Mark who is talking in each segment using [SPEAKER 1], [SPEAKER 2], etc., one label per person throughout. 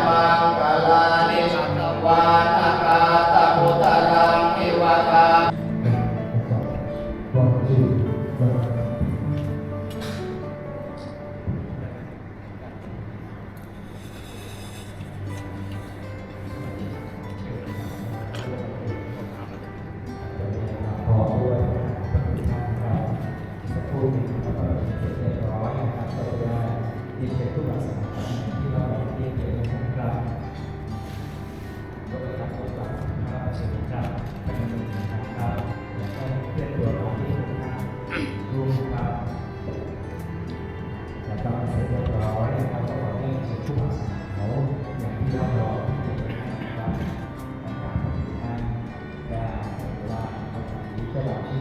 [SPEAKER 1] มังกลานิสัตวานากาตโม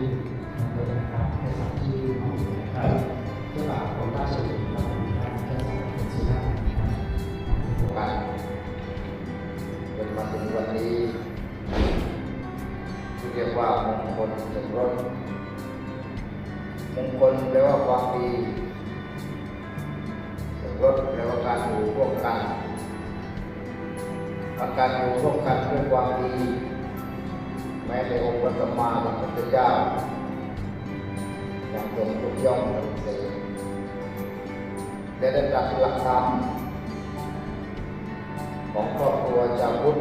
[SPEAKER 1] ชื่อนะครับให้ทราบชื่อห้องนะครับเจ้าบ่าวของราชบุตรครับเจ้าสาวเป็นสุภาพนะครับ
[SPEAKER 2] กันจนมาถึงวันนี้ที่เรียกว่ามงคลสมรสมงคลแปลว่าความดีสมรสแปลว่าการอยู่ร่วมกันการอยู่ร่วมกันด้วยความดีแม้ในองค์พระสัมมาสัมพุทธเจ้ายังทรงยกย่องสรรเสริญและได้ตรัสหลักธรรมของครอบครัวชาวพุทธ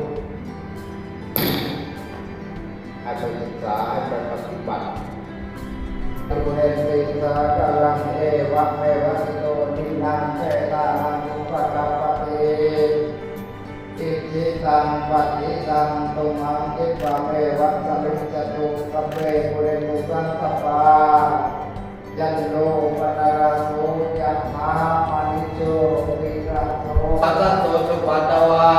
[SPEAKER 2] ให้ไปศึกษาให้ไปปฏิบัติตุเรนติสากลังเอวะเมวะสิโตทินังเจตานังอุปกัปปติอิจิตังปฏิตังตุมังคิปะเมวะสัมฤจตุสัพเพปุเรตุสังคปายันโลปนารโสยะมหามณิโชติระโสปัสสะโสสุปัตตวา